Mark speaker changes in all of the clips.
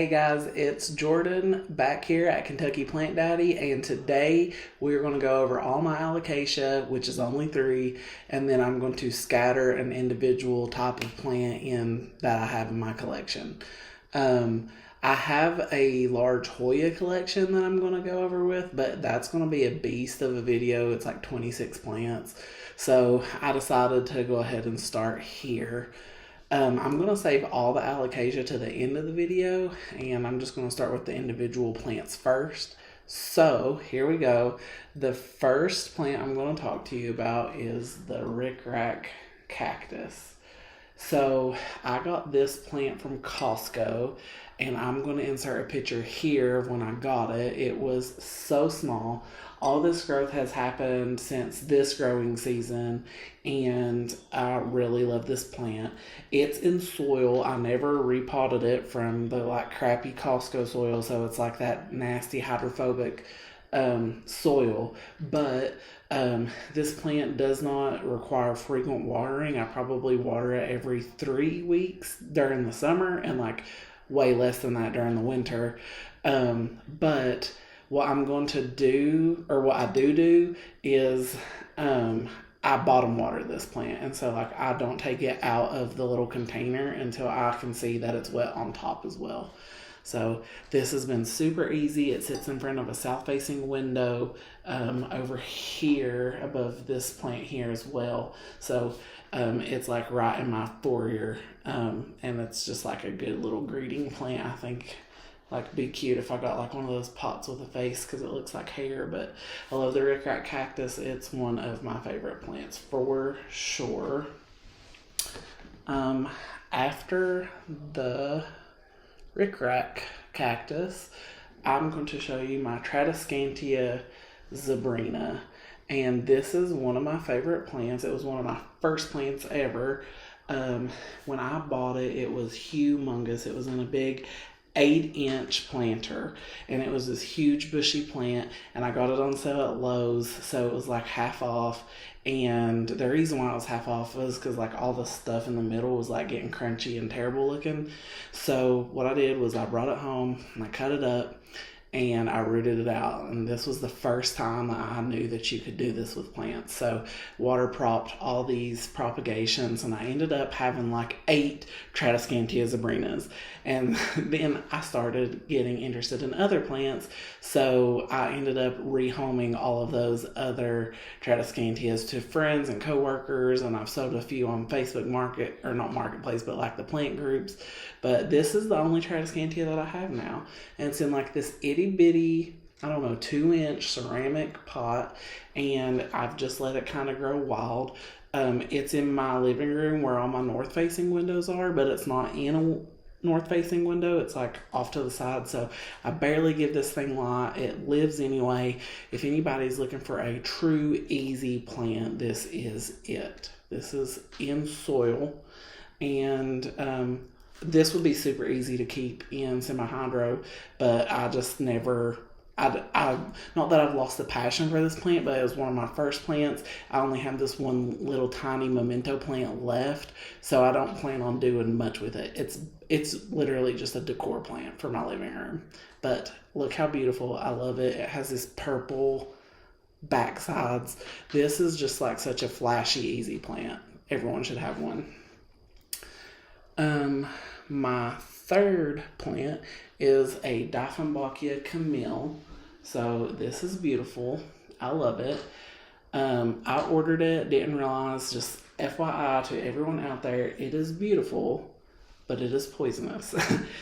Speaker 1: Hey guys, it's Jordan back here at Kentucky Plant Daddy, and today we're going to go over all my alocasia, which is only 3, and then I'm going to scatter an individual type of plant in that I have in my collection. I have a large Hoya collection that I'm going to go over with, but that's going to be a beast of a video. It's like 26 plants. So I decided to go ahead and start here. I'm going to save all the alocasia to the end of the video, and I'm just going to start with the individual plants first. So here we go. The first plant I'm going to talk to you about is the Rickrack Cactus. So I got this plant from Costco, and I'm going to insert a picture here of when I got it. It was so small. All this growth has happened since this growing season, and I really love this plant. It's in soil. I never repotted it from the crappy Costco soil, so it's like that nasty hydrophobic soil. But this plant does not require frequent watering. I probably water it every 3 weeks during the summer and way less than that during the winter. But what I'm going to do, or what I do is I bottom water this plant. And so I don't take it out of the little container until I can see that it's wet on top as well. So this has been super easy. It sits in front of a south-facing window over here above this plant here as well. So it's right in my foyer, and it's just a good little greeting plant. I think be cute if I got one of those pots with a face because it looks like hair. But I love the Rickrack Cactus. It's one of my favorite plants for sure. After the Rickrack Cactus, I'm going to show you my Tradescantia Zebrina. And this is one of my favorite plants. It was one of my first plants ever. When I bought it, it was humongous. It was in a big 8-inch planter, and it was this huge bushy plant, and I got it on sale at Lowe's, so it was half off. And the reason why it was half off was because all the stuff in the middle was getting crunchy and terrible looking. So what I did was I brought it home and I cut it up and I rooted it out. And this was the first time I knew that you could do this with plants. So water propped all these propagations, and I ended up having 8 Tradescantia Zebrinas. And then I started getting interested in other plants, so I ended up rehoming all of those other Tradescantias to friends and coworkers, and I've sold a few on Facebook Market, or not Marketplace, but the plant groups. But this is the only Tradescantia that I have now, and it's in this itty bitty, I don't know, 2-inch ceramic pot, and I've just let it kind of grow wild. It's in my living room where all my north-facing windows are, but it's not in a north-facing window. It's off to the side, so I barely give this thing light. It lives anyway. If anybody's looking for a true easy plant, this is it. This is in soil, and this would be super easy to keep in semi-hydro, but I just never, not that I've lost the passion for this plant, but it was one of my first plants. I only have this one little tiny memento plant left, so I don't plan on doing much with it. It's literally just a decor plant for my living room. But look how beautiful. I love it. It has this purple backsides. This is just such a flashy, easy plant. Everyone should have one. My third plant is a Daifenbachia Camille. So this is beautiful. I love it. I ordered it, didn't realize, just FYI to everyone out there, it is beautiful, but it is poisonous.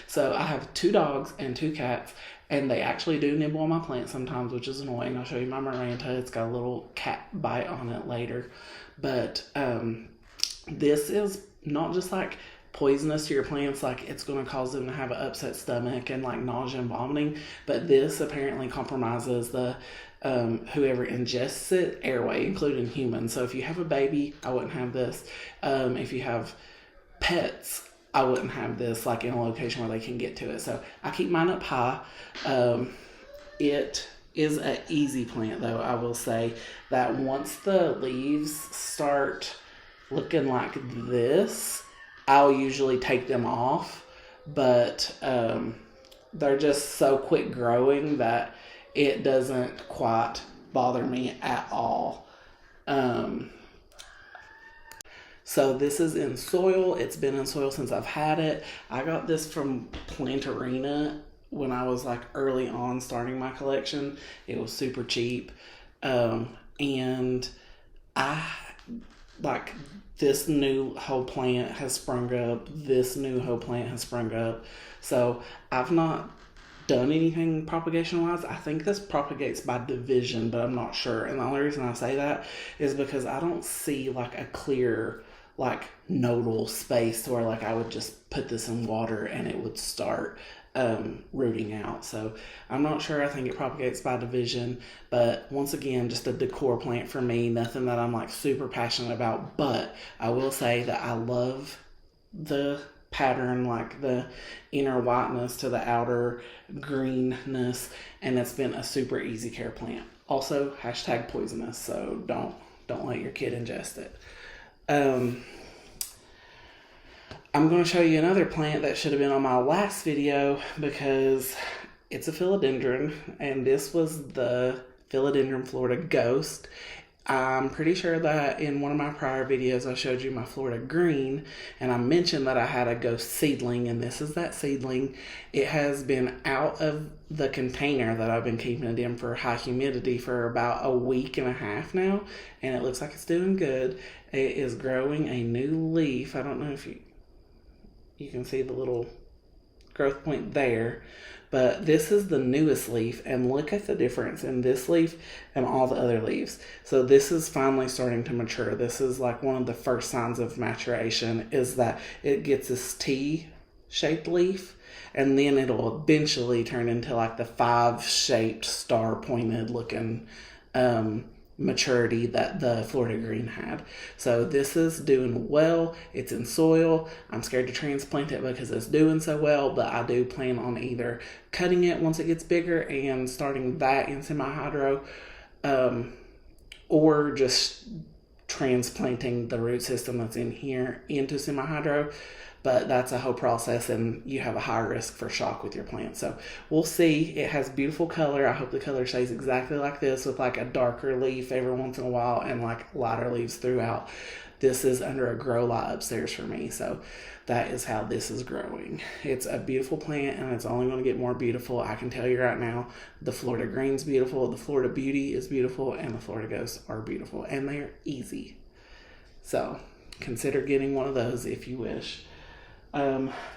Speaker 1: So I have 2 dogs and 2 cats, and they actually do nibble on my plant sometimes, which is annoying. I'll show you my Miranda. It's got a little cat bite on it later. But this is not just poisonous to your plants, it's going to cause them to have an upset stomach and nausea and vomiting, but this apparently compromises the whoever ingests it airway, including humans. So if you have a baby, I wouldn't have this. If you have pets, I wouldn't have this in a location where they can get to it. So I keep mine up high. It is an easy plant, though. I will say that once the leaves start looking like this, I'll usually take them off, but they're just so quick growing that it doesn't quite bother me at all. So this is in soil. It's been in soil since I've had it. I got this from Plantarina when I was like early on starting my collection. It was super cheap. And I like this new whole plant has sprung up. This new whole plant has sprung up. So I've not done anything propagation wise. I think this propagates by division, but I'm not sure. And the only reason I say that is because I don't see like a clear like nodal space where like I would just put this in water and it would start rooting out. So I'm not sure. I think it propagates by division, but once again, just a decor plant for me. Nothing that I'm like super passionate about, but I will say that I love the pattern, like the inner whiteness to the outer greenness, and it's been a super easy care plant. Also, hashtag poisonous, so don't let your kid ingest it. I'm going to show you another plant that should have been on my last video because it's a philodendron, and this was the Philodendron Florida Ghost. I'm pretty sure that in one of my prior videos I showed you my Florida Green, and I mentioned that I had a ghost seedling, and this is that seedling. It has been out of the container that I've been keeping it in for high humidity for about a week and a half now, and it looks like it's doing good. It is growing a new leaf. I don't know if you can see the little growth point there, but this is the newest leaf, and look at the difference in this leaf and all the other leaves. So this is finally starting to mature. This is like one of the first signs of maturation, is that it gets this T-shaped leaf, and then it'll eventually turn into like the 5-shaped star pointed looking maturity that the Florida Green had. So this is doing well. It's in soil. I'm scared to transplant it because it's doing so well, but I do plan on either cutting it once it gets bigger and starting that in semi-hydro, or just transplanting the root system that's in here into semi-hydro. But that's a whole process, and you have a high risk for shock with your plant. So we'll see. It has beautiful color. I hope the color stays exactly like this, with like a darker leaf every once in a while and like lighter leaves throughout. This is under a grow light upstairs for me. So that is how this is growing. It's a beautiful plant, and it's only going to get more beautiful. I can tell you right now, the Florida Green's beautiful, the Florida Beauty is beautiful, and the Florida Ghosts are beautiful, and they're easy. So consider getting one of those if you wish.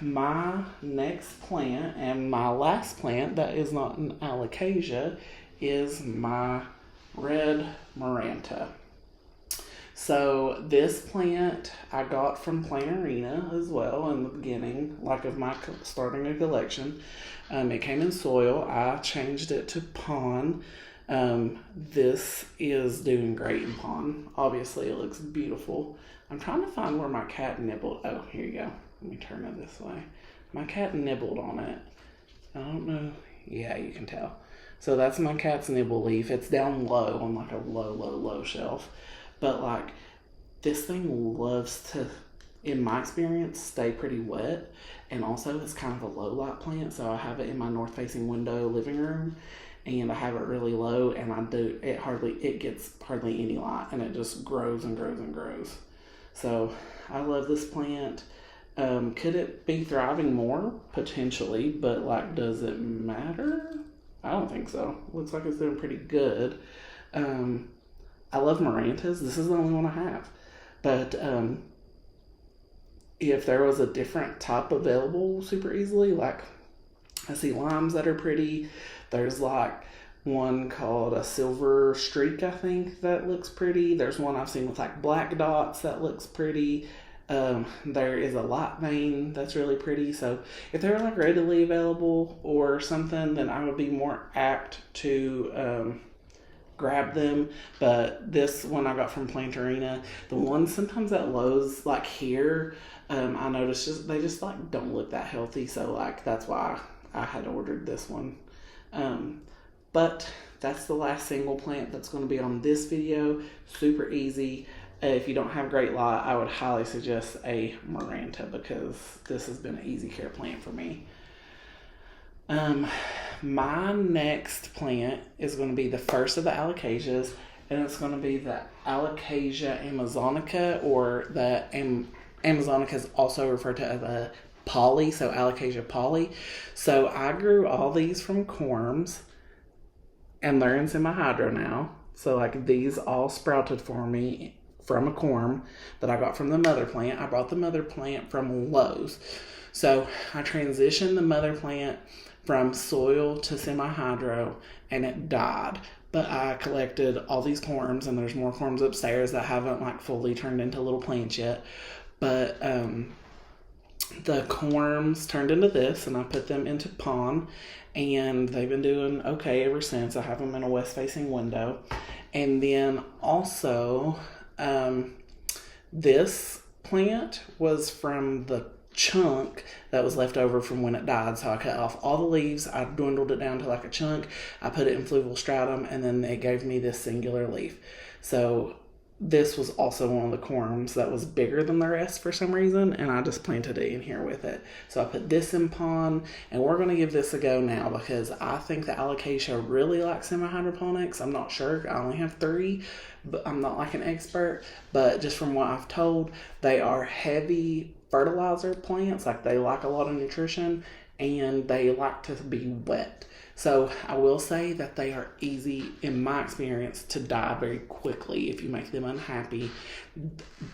Speaker 1: My next plant and my last plant that is not an Alocasia is my Red Miranda. So this plant I got from Plantarina as well in the beginning, like of my starting a collection. It came in soil. I changed it to pond. This is doing great in pond. Obviously, it looks beautiful. I'm trying to find where my cat nibbled. Oh, here you go. Let me turn it this way. My cat nibbled on it. I don't know. Yeah, you can tell. So that's my cat's nibble leaf. It's down low on like a low shelf. But like, this thing loves to, in my experience, stay pretty wet. And also it's kind of a low light plant. So I have it in my north facing window living room, and I have it really low, and it gets hardly any light, and it just grows and grows and grows. So I love this plant. Could it be thriving more? Potentially, but like, does it matter? I don't think so. Looks like it's doing pretty good. I love Mirantas. This is the only one I have. But if there was a different type available super easily, like I see limes that are pretty. There's like one called a silver streak, I think, that looks pretty. There's one I've seen with like black dots that looks pretty. There is a light vein that's really pretty. So if they're like readily available or something, then I would be more apt to grab them. But this one I got from Plantarina, the ones sometimes at Lowe's, like here, I noticed they just like don't look that healthy. So like that's why I had ordered this one. But that's the last single plant that's going to be on this video. Super easy. If you don't have great light, I would highly suggest a Miranda, because this has been an easy care plant for me. My next plant is going to be the first of the alocasias, and it's going to be the Alocasia amazonica, or the amazonica is also referred to as a poly, so Alocasia poly. So I grew all these from corms, and they're in semi-hydro now. So like these all sprouted for me from a corm that I got from the mother plant. I bought the mother plant from Lowe's. So I transitioned the mother plant from soil to semi-hydro, and it died. But I collected all these corms, and there's more corms upstairs that haven't like fully turned into little plants yet. But the corms turned into this, and I put them into pond, and they've been doing okay ever since. I have them in a west-facing window. And then also, this plant was from the chunk that was left over from when it died. So I cut off all the leaves, I dwindled it down to like a chunk, I put it in fluval stratum, and then it gave me this singular leaf. So this was also one of the corms that was bigger than the rest for some reason, and I just planted it in here with it. So I put this in pond, and we're going to give this a go now because I think the alocasia really likes semi-hydroponics. I'm not sure. I only have 3, but I'm not like an expert. But just from what I've told, they are heavy fertilizer plants. Like they like a lot of nutrition, and they like to be wet. So I will say that they are easy, in my experience, to die very quickly if you make them unhappy.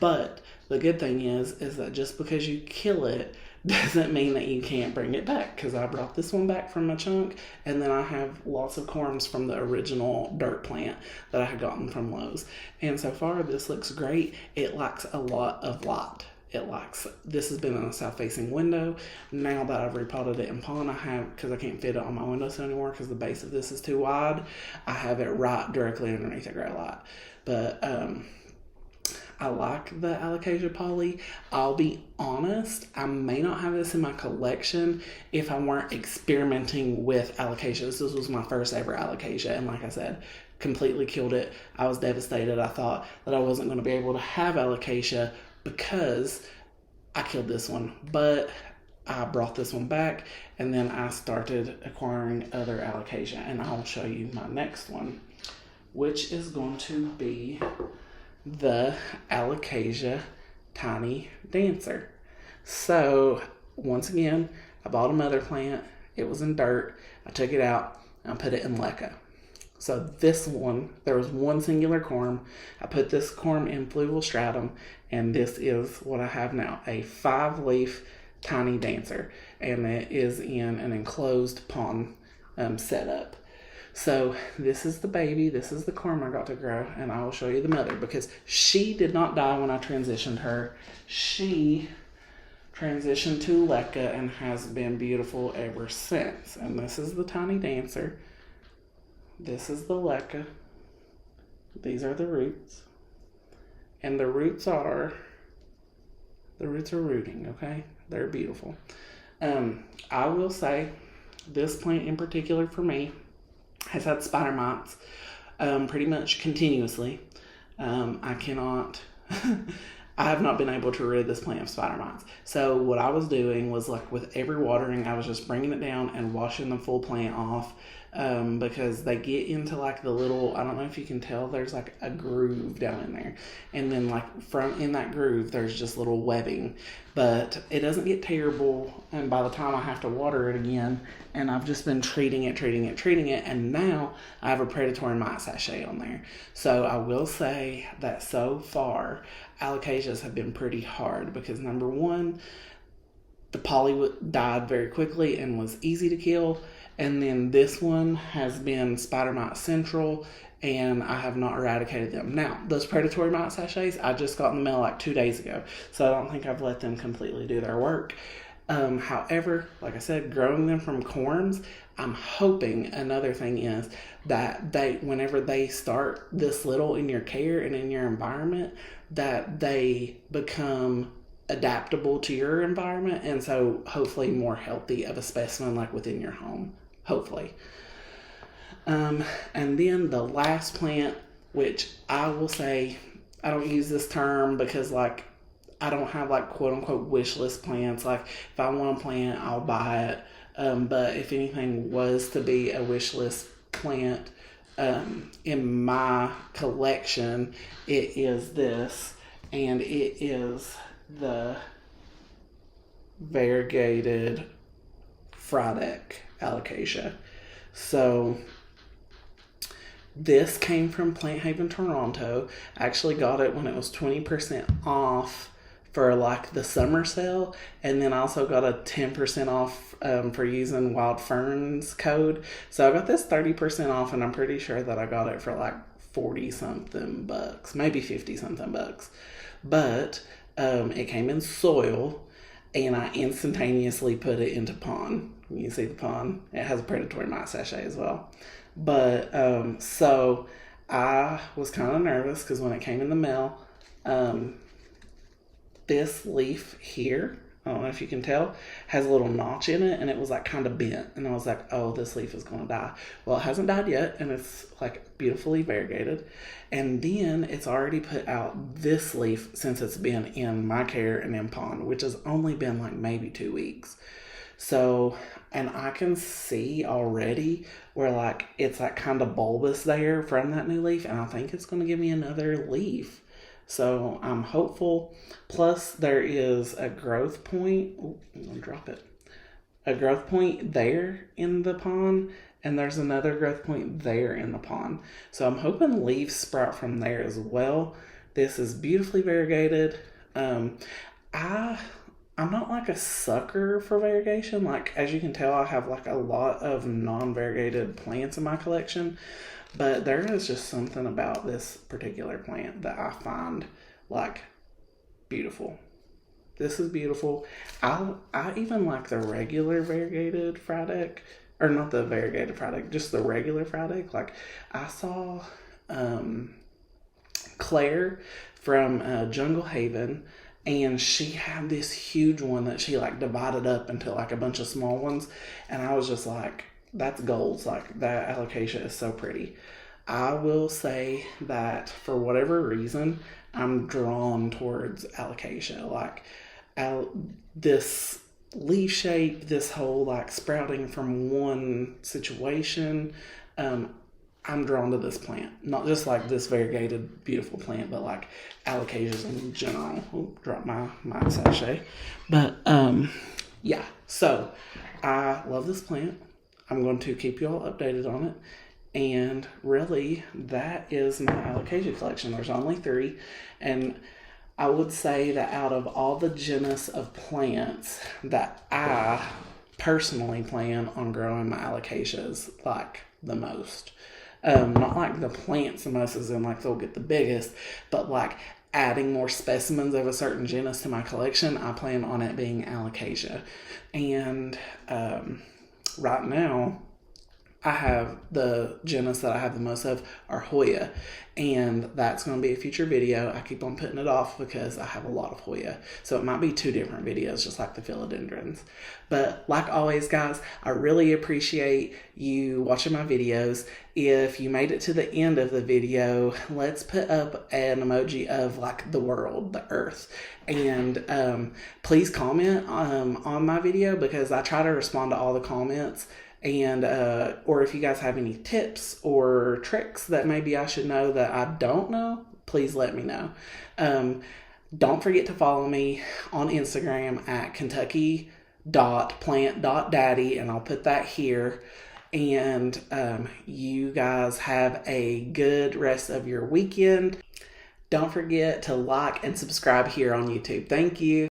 Speaker 1: But the good thing is that just because you kill it doesn't mean that you can't bring it back, because I brought this one back from a chunk, and then I have lots of corms from the original dirt plant that I had gotten from Lowe's. And so far, this looks great. It likes a lot of light. This has been in a south-facing window. Now that I've repotted it in pond, I have, because I can't fit it on my windowsill anymore because the base of this is too wide, I have it right directly underneath the grow light. But I like the Alocasia poly. I'll be honest, I may not have this in my collection if I weren't experimenting with alocasias. This was my first ever alocasia, and like I said, completely killed it. I was devastated. I thought that I wasn't going to be able to have alocasia because I killed this one, but I brought this one back, and then I started acquiring other alocasia, and I'll show you my next one, which is going to be the Alocasia Tiny Dancer. So once again, I bought a mother plant. It was in dirt. I took it out and I put it in leca. So this one, there was one singular corm. I put this corm in fluval stratum, and this is what I have now, a 5-leaf tiny dancer, and it is in an enclosed pond setup. So this is the baby, this is the corm I got to grow, and I will show you the mother because she did not die when I transitioned her. She transitioned to leca and has been beautiful ever since. And this is the tiny dancer. This is the leca. These are the roots. And the roots are rooting, okay? They're beautiful. I will say this plant in particular for me has had spider mites pretty much continuously. I cannot, I have not been able to rid this plant of spider mites. So what I was doing was, like, with every watering, I was just bringing it down and washing the full plant off, because they get into like the little, I don't know if you can tell, there's like a groove down in there, and then like from in that groove there's just little webbing, but it doesn't get terrible, and by the time I have to water it again, and I've just been treating it, and now I have a predatory mite sachet on there. So I will say that so far alocasias have been pretty hard because, number one, the poly died very quickly and was easy to kill, and then this one has been spider mite central, and I have not eradicated them. Now, those predatory mite sachets I just got in the mail like 2 days ago, so I don't think I've let them completely do their work. However, like I said, growing them from corms, I'm hoping another thing is that they, whenever they start this little in your care and in your environment, that they become adaptable to your environment, and so hopefully more healthy of a specimen like within your home, hopefully. And then the last plant, which I will say, I don't use this term because, like, I don't have like quote unquote wish list plants. Like, if I want a plant, I'll buy it. But if anything was to be a wish list plant in my collection, it is this, and it is the variegated Frydek Alocasia. So this came from Plant Haven, Toronto. I actually got it when it was 20% off for like the summer sale, and then I also got a 10% off for using Wild Ferns code. So I got this 30% off, and I'm pretty sure that I got it for like 40 something bucks, maybe 50 something bucks. But it came in soil, and I instantaneously put it into pond. You see the pond? It has a predatory mite sachet as well. But so I was kind of nervous because when it came in the mail, this leaf here, I don't know if you can tell, has a little notch in it, and it was like kind of bent, and I was like, oh, this leaf is going to die. Well, it hasn't died yet, and it's like beautifully variegated. And then it's already put out this leaf since it's been in my care and in pond, which has only been like maybe 2 weeks. So, and I can see already where like it's like kind of bulbous there from that new leaf, and I think it's going to give me another leaf. So I'm hopeful. Plus there is a growth point. Ooh, I'm going to drop it. A growth point there in the pond, and there's another growth point there in the pond. So I'm hoping leaves sprout from there as well. This is beautifully variegated. I'm not like a sucker for variegation. Like, as you can tell, I have like a lot of non-variegated plants in my collection. But there is just something about this particular plant that I find like beautiful. This is beautiful. I even like the regular variegated Frydek, or not the variegated Frydek, just the regular Frydek. Like I saw Claire from Jungle Haven, and she had this huge one that she like divided up into like a bunch of small ones, and I was just like, that's gold. Like that alocasia is so pretty. I will say that for whatever reason, I'm drawn towards alocasia. Like this leaf shape, this whole like sprouting from one situation. I'm drawn to this plant. Not just like this variegated, beautiful plant, but like alocasias in general. Ooh, drop my sachet. But yeah, so I love this plant. I'm going to keep you all updated on it. And really, that is my alocasia collection. There's only 3. And I would say that out of all the genus of plants that I personally plan on growing my alocasias like the most. Not like the plants the most as in like they'll get the biggest, but like adding more specimens of a certain genus to my collection, I plan on it being alocasia. And right now, I have the genus that I have the most of are Hoya, and that's going to be a future video. I keep on putting it off because I have a lot of Hoya, so it might be 2 different videos, just like the philodendrons. But like always, guys, I really appreciate you watching my videos. If you made it to the end of the video, let's put up an emoji of like the world, the earth, and please comment on my video because I try to respond to all the comments. And or if you guys have any tips or tricks that maybe I should know that I don't know, please let me know. Don't forget to follow me on Instagram at kentucky.plant.daddy, and I'll put that here. And you guys have a good rest of your weekend. Don't forget to like and subscribe here on YouTube. Thank you.